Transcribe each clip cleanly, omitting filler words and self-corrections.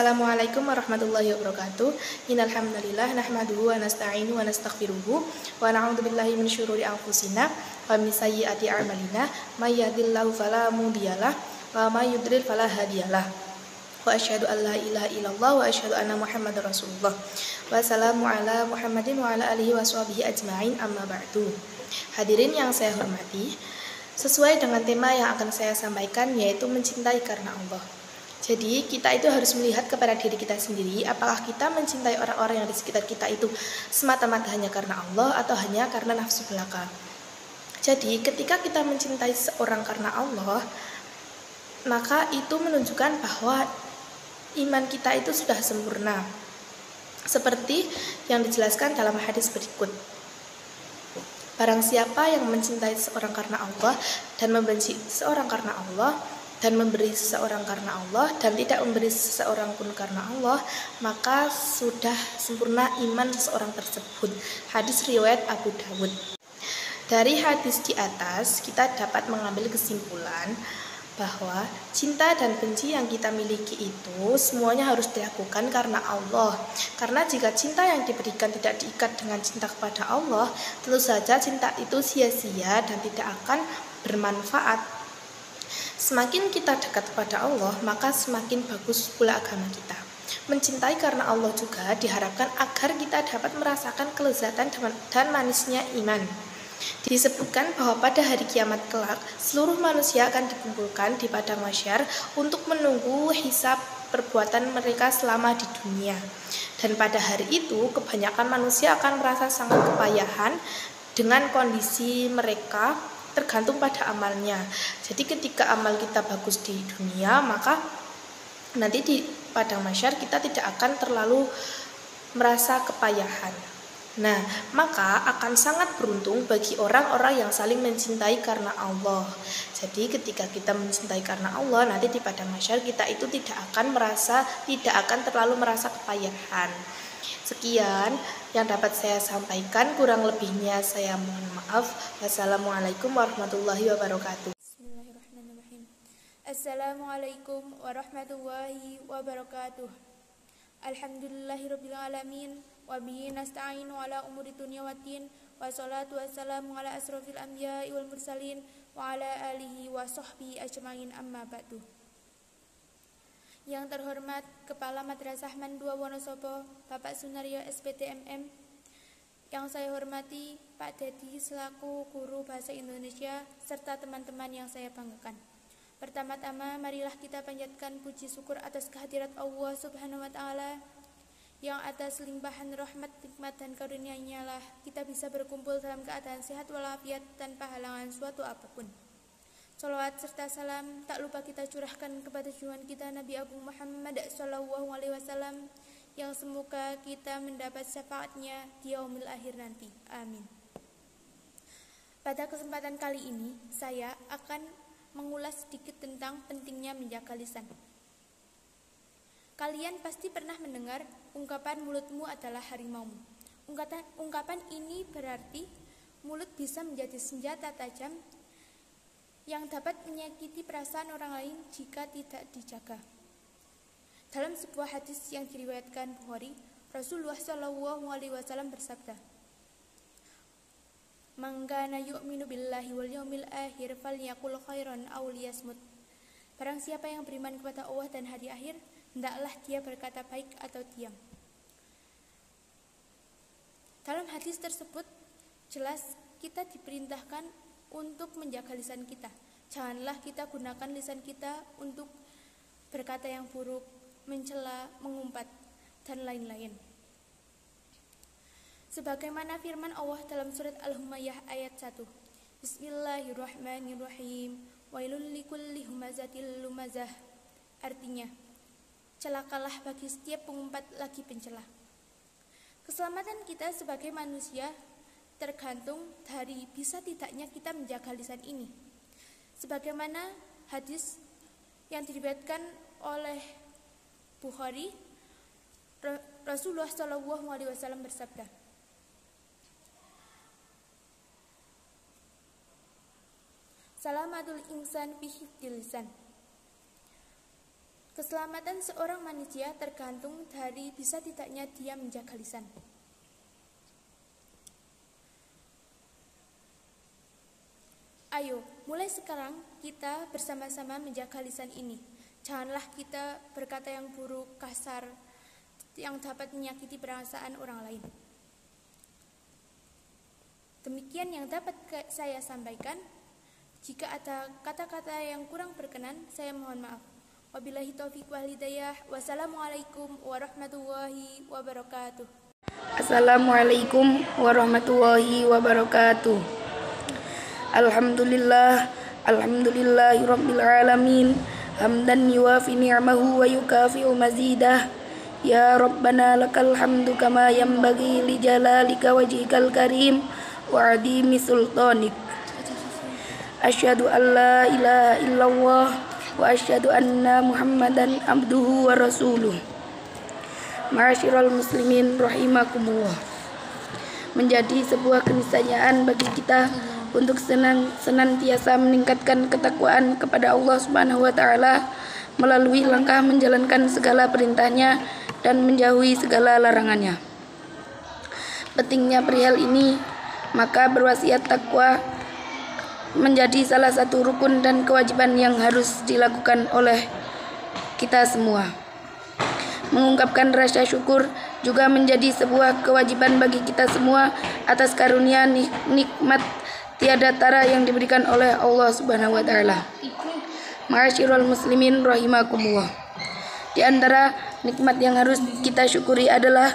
Assalamualaikum warahmatullahi wabarakatuh. Innal hamdalillah nahmaduhu wa nasta'inu wa nastaghfiruhu wa na'udzubillahi min syururi anfusina wa min sayyiati a'malina may yahdihillahu fala mudhiyalah wa may yudlil fala hadiyalah. Wa asyhadu an la ilaha illallah wa asyhadu anna Muhammadar Rasulullah. Wassalamu ala Muhammadin wa ala alihi washabihi ajmain, amma ba'du. Hadirin yang saya hormati, sesuai dengan tema yang akan saya sampaikan, yaitu mencintai karena Allah. Jadi kita itu harus melihat kepada diri kita sendiri, apakah kita mencintai orang-orang yang di sekitar kita itu semata-mata hanya karena Allah atau hanya karena nafsu belaka. Jadi ketika kita mencintai seorang karena Allah, maka itu menunjukkan bahwa iman kita itu sudah sempurna, seperti yang dijelaskan dalam hadis berikut. Barang siapa yang mencintai seorang karena Allah dan membenci seorang karena Allah, dan memberi seseorang karena Allah dan tidak memberi seseorang pun karena Allah, maka sudah sempurna iman seseorang tersebut. Hadis riwayat Abu Dawud. Dari hadis di atas kita dapat mengambil kesimpulan bahwa cinta dan benci yang kita miliki itu semuanya harus dilakukan karena Allah. Karena jika cinta yang diberikan tidak diikat dengan cinta kepada Allah, tentu saja cinta itu sia-sia dan tidak akan bermanfaat. Semakin kita dekat kepada Allah, maka semakin bagus pula agama kita. Mencintai karena Allah juga diharapkan agar kita dapat merasakan kelezatan dan manisnya iman. Disebutkan bahwa pada hari kiamat kelak, seluruh manusia akan dikumpulkan di padang mahsyar untuk menunggu hisab perbuatan mereka selama di dunia. Dan pada hari itu, kebanyakan manusia akan merasa sangat kepayahan dengan kondisi mereka tergantung pada amalnya. Jadi ketika amal kita bagus di dunia, maka nanti di padang mahsyar kita tidak akan terlalu merasa kepayahan. Nah, maka akan sangat beruntung bagi orang-orang yang saling mencintai karena Allah. Jadi ketika kita mencintai karena Allah, nanti di padang mahsyar kita itu tidak akan terlalu merasa kepayahan. Sekian yang dapat saya sampaikan, kurang lebihnya saya mohon maaf. Wassalamualaikum warahmatullahi wabarakatuh. Bismillahirrahmanirrahim. Assalamualaikum warahmatullahi wabarakatuh. Alhamdulillahirabbil alamin wa bihi nasta'inu ala umuri dunya waddin, wassalatu wassalamu ala asrofil anbiya'i wal mursalin wa ala alihi wa sahbihi ajmain, amma ba'du. Yang terhormat Kepala Madrasah Mandua Wonosobo, Bapak Sunaryo SPT MM. Yang saya hormati Pak Dedi selaku Guru Bahasa Indonesia serta teman-teman yang saya banggakan. Pertama-tama marilah kita panjatkan puji syukur atas kehadirat Allah Subhanahu wa taala, yang atas limpahan rahmat, nikmat dan karunia-Nya lah kita bisa berkumpul dalam keadaan sehat walafiat tanpa halangan suatu apapun. Salawat serta salam tak lupa kita curahkan kepada junjungan kita Nabi Agung Muhammad SAW, yang semoga kita mendapat syafaatnya di yaumil akhir nanti. Amin. Pada kesempatan kali ini saya akan mengulas sedikit tentang pentingnya menjaga lisan. Kalian pasti pernah mendengar ungkapan mulutmu adalah harimaumu. Ungkapan ini berarti mulut bisa menjadi senjata tajam yang dapat menyakiti perasaan orang lain jika tidak dijaga. Dalam sebuah hadis yang diriwayatkan Bukhari, Rasulullah SAW bersabda, "Man kana yu'minu billahi wal yawmil akhir falyaqul khairan aw liyasmut." Barang siapa yang beriman kepada Allah dan hari akhir, hendaklah dia berkata baik atau diam. Dalam hadis tersebut jelas kita diperintahkan untuk menjaga lisan kita. Janganlah kita gunakan lisan kita untuk berkata yang buruk, mencela, mengumpat, dan lain-lain. Sebagaimana firman Allah dalam surat Al-Humayyah ayat 1. Bismillahirrahmanirrahim. Wailul likulli humazatil lumazah. Artinya, celakalah bagi setiap pengumpat lagi pencela. Keselamatan kita sebagai manusia tergantung dari bisa tidaknya kita menjaga lisan ini. Sebagaimana hadis yang diriwayatkan oleh Bukhari, Rasulullah SAW bersabda, "Salamatul insan fi hifdzil lisan." Keselamatan seorang manusia tergantung dari bisa tidaknya dia menjaga lisan. Ayo, mulai sekarang kita bersama-sama menjaga lisan ini. Janganlah kita berkata yang buruk, kasar, yang dapat menyakiti perasaan orang lain. Demikian yang dapat saya sampaikan. Jika ada kata-kata yang kurang berkenan, saya mohon maaf. Wabillahi taufiq wal hidayah. Wassalamualaikum warahmatullahi wabarakatuh. Assalamualaikum warahmatullahi wabarakatuh. Alhamdulillahi rabbil alamin. Hamdan yuwafi ni'amahu wa yukafi'u mazidah. Ya Rabbana lakal hamdu kama yanbaghi li jalalika wajhikal karim wa adimi sultanik. Asyhadu an la ilaha illallah wa asyhadu anna Muhammadan abduhu wa rasuluh. Ma'asyiral muslimin rahimakumullah. Menjadi sebuah keniscayaan bagi kita untuk senantiasa meningkatkan ketakwaan kepada Allah Subhanahu wa taala melalui langkah menjalankan segala perintahnya dan menjauhi segala larangannya. Pentingnya perihal ini, maka berwasiat takwa menjadi salah satu rukun dan kewajiban yang harus dilakukan oleh kita semua. Mengungkapkan rasa syukur juga menjadi sebuah kewajiban bagi kita semua atas karunia nikmat tiada tara yang diberikan oleh Allah Subhanahu wa taala. Ma'asyiral muslimin rahimakumullah. Di antara nikmat yang harus kita syukuri adalah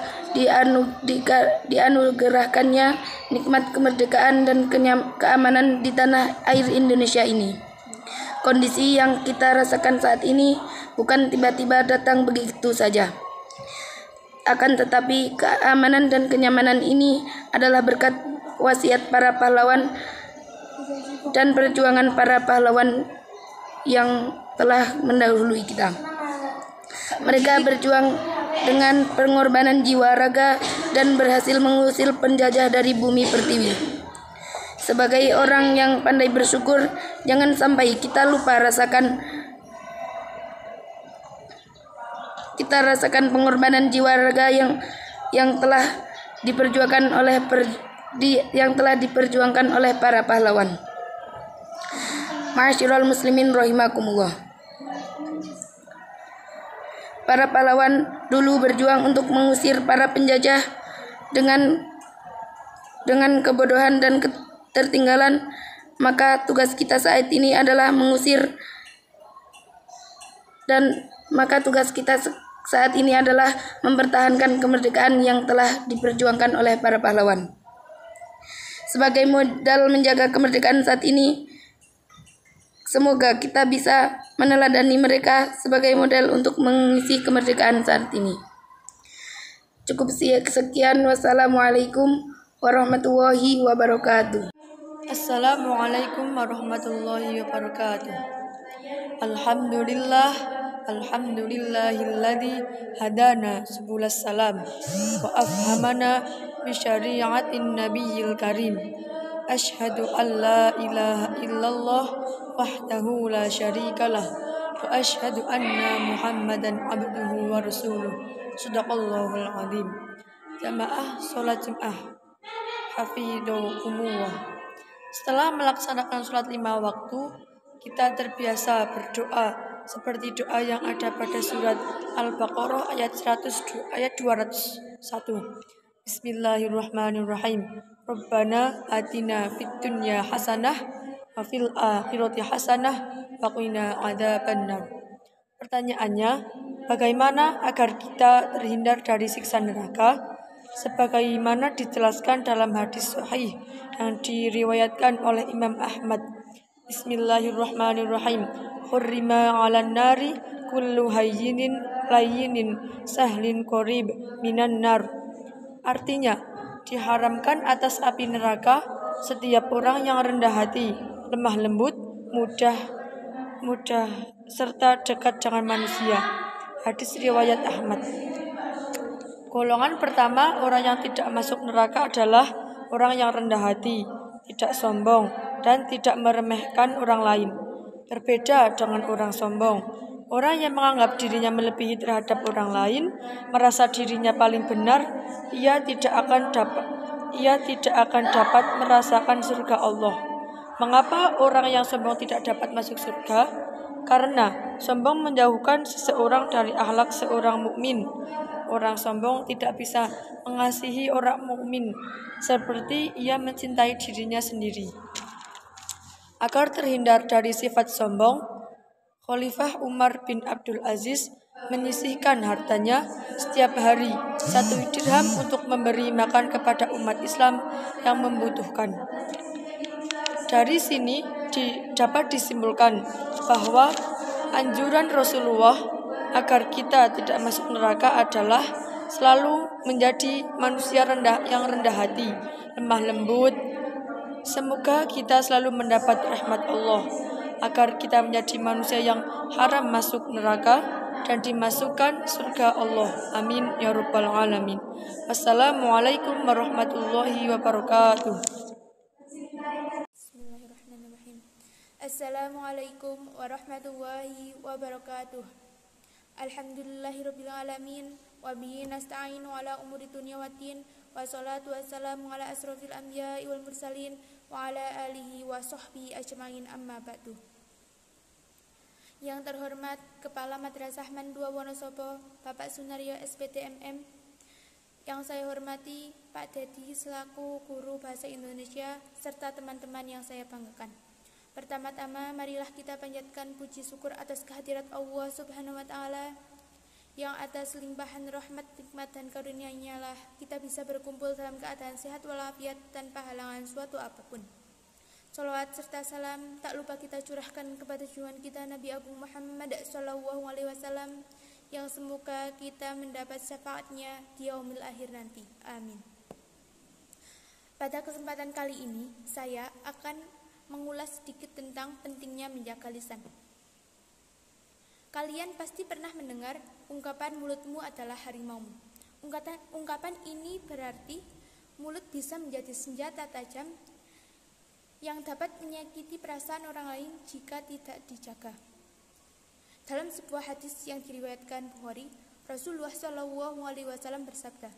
dianugerahkannya nikmat kemerdekaan dan keamanan di tanah air Indonesia ini. Kondisi yang kita rasakan saat ini bukan tiba-tiba datang begitu saja. Akan tetapi keamanan dan kenyamanan ini adalah berkat wasiat para pahlawan dan perjuangan para pahlawan yang telah mendahului kita. Mereka berjuang dengan pengorbanan jiwa raga dan berhasil mengusir penjajah dari bumi pertiwi. Sebagai orang yang pandai bersyukur, jangan sampai kita lupa rasakan pengorbanan jiwa raga yang telah diperjuangkan oleh para pahlawan. Ma'asyiral muslimin rahimakumullah. Para pahlawan dulu berjuang untuk mengusir para penjajah dengan kebodohan dan ketertinggalan, maka tugas kita saat ini adalah mempertahankan kemerdekaan yang telah diperjuangkan oleh para pahlawan. Sebagai modal menjaga kemerdekaan saat ini, semoga kita bisa meneladani mereka sebagai model untuk mengisi kemerdekaan saat ini. Cukup sekian. Wassalamualaikum warahmatullahi wabarakatuh. Assalamualaikum warahmatullahi wabarakatuh. Alhamdulillahilladzi hadana subulas salam wa afhamana bi syari'atin nabiyil karim. Asyhadu an la ilaha illallah wahdahu la syarikalah wa asyhadu anna Muhammadan abduhu wa rasuluh. Shadaqallahul azim. Jamaah salat Jumat hafidhukumullah. Setelah melaksanakan sholat 5 waktu, kita terbiasa berdoa seperti doa yang ada pada surat Al-Baqarah ayat 201. Bismillahirrahmanirrahim. Rabbana atina fid dunya hasanah wa fil akhirati hasanah wa qina adzabannar. Pertanyaannya, bagaimana agar kita terhindar dari siksa neraka? Sebagaimana dijelaskan dalam hadis sahih yang diriwayatkan oleh Imam Ahmad. Bismillahirrahmanirrahim. Hurrima 'alan nari kullu hayyinin layyinin sahlin qarib minan nar. Artinya, diharamkan atas api neraka setiap orang yang rendah hati, lemah lembut, mudah serta dekat dengan manusia. Hadis riwayat Ahmad. Golongan pertama orang yang tidak masuk neraka adalah orang yang rendah hati, tidak sombong, dan tidak meremehkan orang lain. Berbeda dengan orang sombong, Orang yang menganggap dirinya melebihi terhadap orang lain, merasa dirinya paling benar, ia tidak akan dapat merasakan surga Allah. Mengapa orang yang sombong tidak dapat masuk surga? Karena sombong menjauhkan seseorang dari akhlak seorang mukmin. Orang sombong tidak bisa mengasihi orang mukmin seperti ia mencintai dirinya sendiri. Agar terhindar dari sifat sombong, Khalifah Umar bin Abdul Aziz menyisihkan hartanya setiap hari 1 dirham untuk memberi makan kepada umat Islam yang membutuhkan. Dari sini dapat disimpulkan bahwa anjuran Rasulullah agar kita tidak masuk neraka adalah selalu menjadi manusia yang rendah hati, lemah lembut. Semoga kita selalu mendapat rahmat Allah, agar kita menjadi manusia yang haram masuk neraka dan dimasukkan surga Allah. Amin ya rabbal alamin. Wassalamualaikum warahmatullahi wabarakatuh. Bismillahirrahmanirrahim. Assalamualaikum warahmatullahi wabarakatuh. Alhamdulillahirabbil alamin wa bihi nasta'inu ala umuri dunya waddin. Wassalatu wassalamu ala asrofil anbiya'i wal mursalin wa ala alihi wa sahbihi ajma'in, amma ba'du. Yang terhormat Kepala Madrasah Man 2 Wonosobo, Bapak Sunaryo SPTMM. Yang saya hormati Pak Dedi selaku guru bahasa Indonesia serta teman-teman yang saya banggakan. Pertama-tama marilah kita panjatkan puji syukur atas kehadirat Allah Subhanahu wa taala, yang atas limpahan rahmat, nikmat dan karunia-Nya lah kita bisa berkumpul dalam keadaan sehat walafiat tanpa halangan suatu apapun. Sholawat serta salam tak lupa kita curahkan kepada junjungan kita Nabi Agung Muhammad SAW, yang semoga kita mendapat syafaatnya di yaumil akhir nanti. Amin. Pada kesempatan kali ini saya akan mengulas sedikit tentang pentingnya menjaga lisan. Kalian pasti pernah mendengar ungkapan mulutmu adalah harimaumu. Ungkapan ini berarti mulut bisa menjadi senjata tajam yang dapat menyakiti perasaan orang lain jika tidak dijaga. Dalam sebuah hadis yang diriwayatkan Bukhari, Rasulullah SAW bersabda,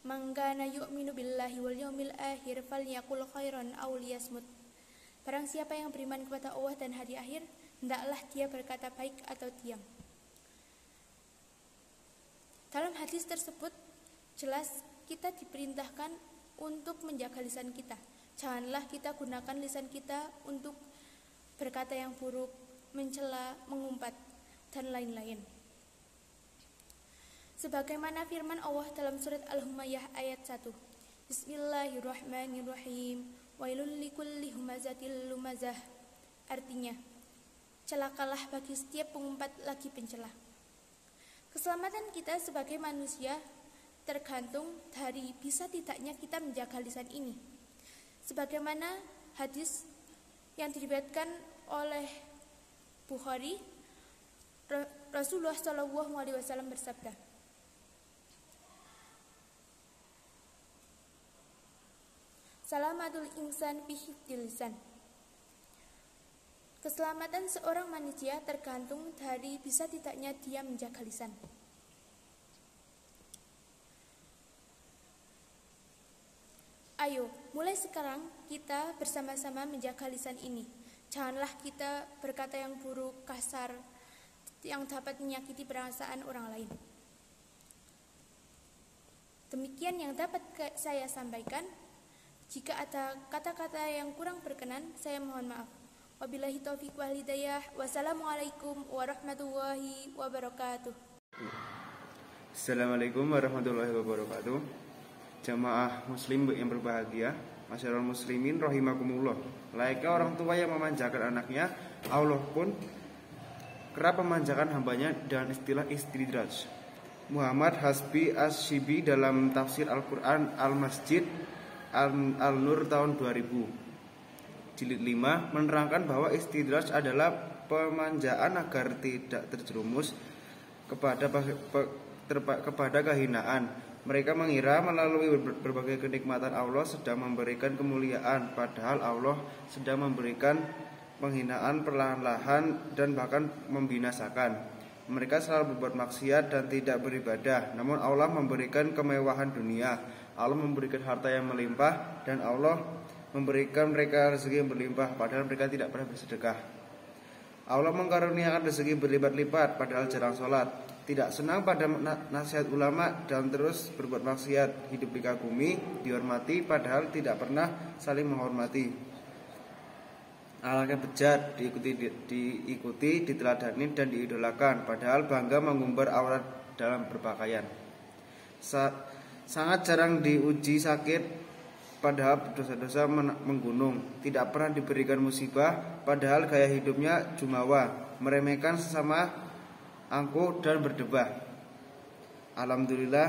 "Man kana yu'minu billahi wal yawmil akhir falyaqul khairan aw liyasmut." Barang siapa yang beriman kepada Allah dan hari akhir, hendaklah dia berkata baik atau diam. Dalam hadis tersebut jelas kita diperintahkan untuk menjaga lisan kita. Janganlah kita gunakan lisan kita untuk berkata yang buruk, mencela, mengumpat, dan lain-lain. Sebagaimana firman Allah dalam surat Al-Humayyah ayat 1. Bismillahirrahmanirrahim. Wailul likulli humazatil lumazah. Artinya, celakalah bagi setiap pengumpat lagi pencela. Keselamatan kita sebagai manusia tergantung dari bisa tidaknya kita menjaga lisan ini. Sebagaimana hadis yang diriwayatkan oleh Bukhari, Rasulullah SAW bersabda, "Salamatul insan fi hifdzil lisan." Keselamatan seorang manusia tergantung dari bisa tidaknya dia menjaga lisan. Ayo, mulai sekarang kita bersama-sama menjaga lisan ini. Janganlah kita berkata yang buruk, kasar, yang dapat menyakiti perasaan orang lain. Demikian yang dapat saya sampaikan. Jika ada kata-kata yang kurang berkenan, saya mohon maaf. Wabillahi taufiq wal hidayah. Wassalamualaikum warahmatullahi wabarakatuh. Assalamualaikum warahmatullahi wabarakatuh. Jamaah muslim yang berbahagia, masyarakat muslimin rahimakumullah. Layaknya orang tua yang memanjakan anaknya, Allah pun kerap memanjakan hambanya dengan istilah istidraj. Muhammad Hasbi Asy-Syibi dalam tafsir Al-Quran Al-Masjid Al-Nur tahun 2000 jilid 5 menerangkan bahwa istidraj adalah pemanjaan agar tidak terjerumus kepada kehinaan. Mereka mengira melalui berbagai kenikmatan Allah sedang memberikan kemuliaan, padahal Allah sedang memberikan penghinaan perlahan-lahan dan bahkan membinasakan. Mereka selalu berbuat maksiat dan tidak beribadah. Namun Allah memberikan kemewahan dunia, Allah memberikan harta yang melimpah, dan Allah memberikan mereka rezeki yang berlimpah padahal mereka tidak pernah bersedekah. Allah mengkaruniakan rezeki berlipat-lipat padahal jarang sholat, tidak senang pada nasihat ulama dan terus berbuat maksiat, hidup dikagumi, dihormati padahal tidak pernah saling menghormati. Alangkah bejat diikuti, diteladani dan diidolakan padahal bangga mengumbar aurat dalam berpakaian. Sangat jarang diuji sakit padahal dosa-dosa menggunung, tidak pernah diberikan musibah padahal gaya hidupnya jumawa, meremehkan sesama, angkuh dan berdebat. Alhamdulillah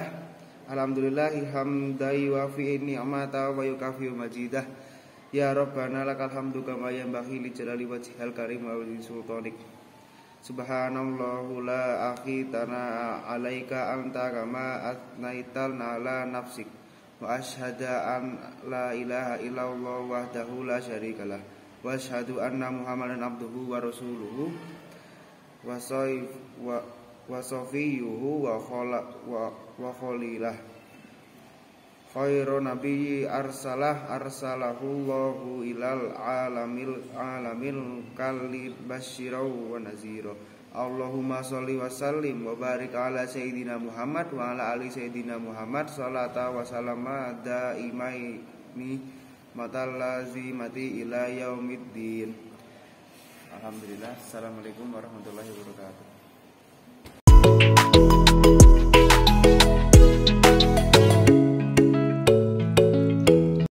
hamdai wa fi ni'mata wa yukafi majidah. Ya Rabbana lakal hamdu kama yanbaghi li jalali wajhikal karim wa li sultanik. Subhanallahu la akhitana alaika anta kama atnaital ala nafsik. Wa asyhadu an la ilaha illallah wahdahu la syarikalah. Wa asyhadu anna Muhammadan abduhu wa rasuluhu wa safiyuhu wa khalilah. Khairu nabiyyi arsalahu Allahu ilal alamil kalli basyirau wa nazira. Allahumma sholli wa sallim wa barik ala sayyidina Muhammad wa ala ali sayyidina Muhammad salata wa salama daimaini matallazimati ila yaumiddin. Alhamdulillah. Assalamualaikum warahmatullahi wabarakatuh.